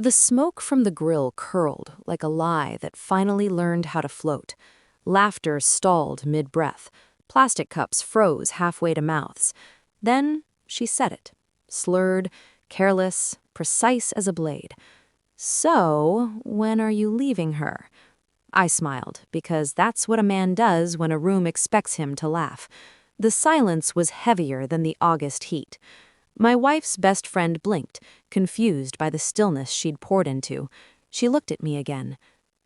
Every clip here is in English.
The smoke from the grill curled like a lie that finally learned how to float. Laughter stalled mid-breath. Plastic cups froze halfway to mouths. Then she said it, slurred, careless, precise as a blade. "So, when are you leaving her?" I smiled, because that's what a man does when a room expects him to laugh. The silence was heavier than the August heat. My wife's best friend blinked, confused by the stillness she'd poured into. She looked at me again.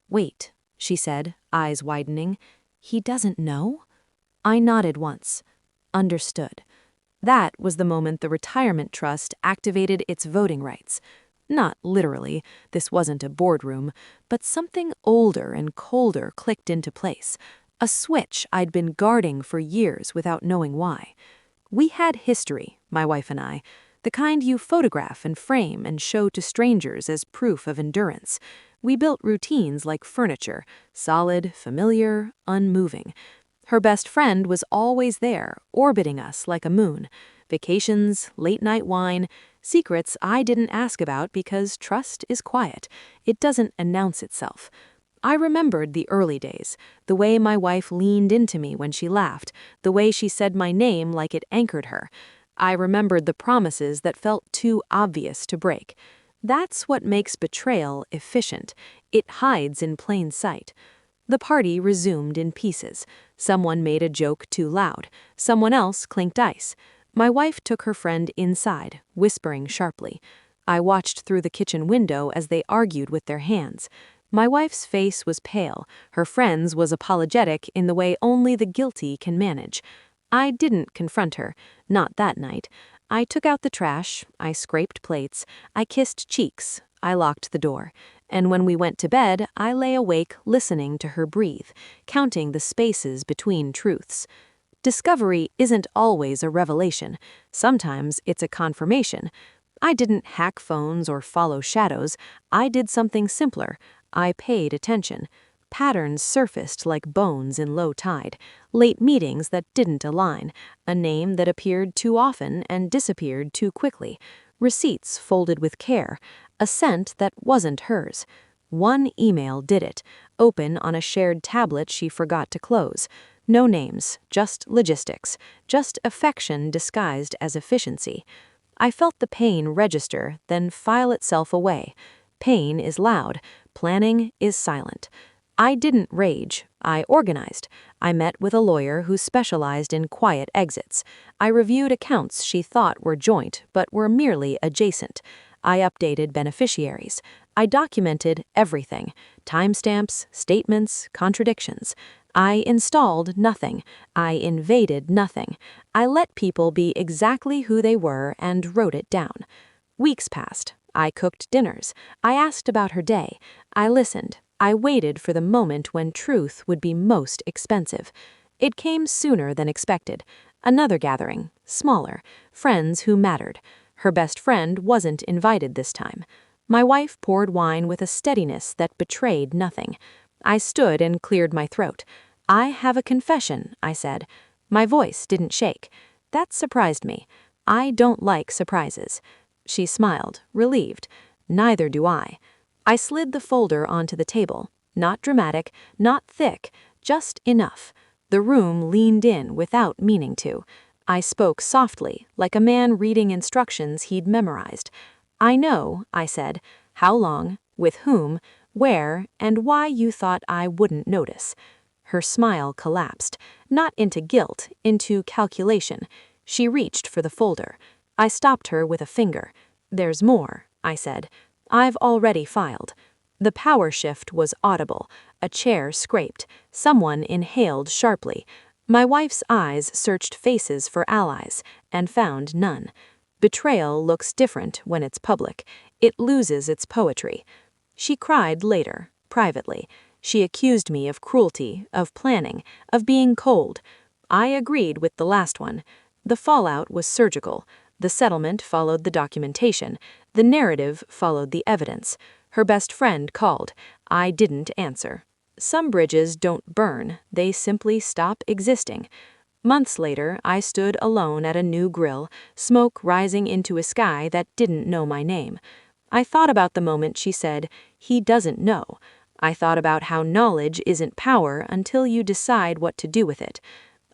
"Wait," she said, eyes widening. "He doesn't know?" I nodded once. Understood. That was the moment the retirement trust activated its voting rights. Not literally, this wasn't a boardroom, but something older and colder clicked into place. A switch I'd been guarding for years without knowing why. We had history, my wife and I, the kind you photograph and frame and show to strangers as proof of endurance. We built routines like furniture, solid, familiar, unmoving. Her best friend was always there, orbiting us like a moon. Vacations, late-night wine, secrets I didn't ask about because trust is quiet. It doesn't announce itself. I remembered the early days, the way my wife leaned into me when she laughed, the way she said my name like it anchored her. I remembered the promises that felt too obvious to break. That's what makes betrayal efficient. It hides in plain sight. The party resumed in pieces. Someone made a joke too loud. Someone else clinked ice. My wife took her friend inside, whispering sharply. I watched through the kitchen window as they argued with their hands. My wife's face was pale, her friend's was apologetic in the way only the guilty can manage. I didn't confront her, not that night. I took out the trash, I scraped plates, I kissed cheeks, I locked the door. And when we went to bed, I lay awake listening to her breathe, counting the spaces between truths. Discovery isn't always a revelation. Sometimes it's a confirmation. I didn't hack phones or follow shadows. I did something simpler. I paid attention. Patterns surfaced like bones in low tide, late meetings that didn't align, a name that appeared too often and disappeared too quickly, receipts folded with care, a scent that wasn't hers. One email did it, open on a shared tablet she forgot to close. No names, just logistics, just affection disguised as efficiency. I felt the pain register, then file itself away. Pain is loud. Planning is silent. I didn't rage. I organized. I met with a lawyer who specialized in quiet exits. I reviewed accounts she thought were joint but were merely adjacent. I updated beneficiaries. I documented everything: timestamps, statements, contradictions. I installed nothing. I invaded nothing. I let people be exactly who they were and wrote it down. Weeks passed. I cooked dinners. I asked about her day. I listened. I waited for the moment when truth would be most expensive. It came sooner than expected. Another gathering, smaller, friends who mattered. Her best friend wasn't invited this time. My wife poured wine with a steadiness that betrayed nothing. I stood and cleared my throat. "I have a confession," I said. My voice didn't shake. That surprised me. I don't like surprises. She smiled, relieved. Neither do I. I slid the folder onto the table. Not dramatic, not thick, just enough. The room leaned in without meaning to. I spoke softly, like a man reading instructions he'd memorized. "I know," I said, "how long, with whom, where, and why you thought I wouldn't notice." Her smile collapsed, not into guilt, into calculation. She reached for the folder. I stopped her with a finger. "There's more," I said. "I've already filed." The power shift was audible. A chair scraped. Someone inhaled sharply. My wife's eyes searched faces for allies, and found none. Betrayal looks different when it's public. It loses its poetry. She cried later, privately. She accused me of cruelty, of planning, of being cold. I agreed with the last one. The fallout was surgical. The settlement followed the documentation. The narrative followed the evidence. Her best friend called. I didn't answer. Some bridges don't burn, they simply stop existing. Months later, I stood alone at a new grill, smoke rising into a sky that didn't know my name. I thought about the moment she said, "He doesn't know." I thought about how knowledge isn't power until you decide what to do with it.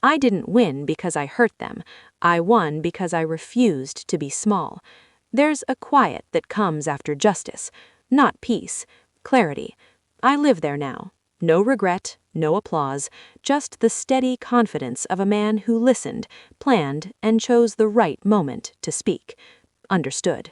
I didn't win because I hurt them. I won because I refused to be small. There's a quiet that comes after justice, not peace, clarity. I live there now. No regret, no applause, just the steady confidence of a man who listened, planned, and chose the right moment to speak. Understood.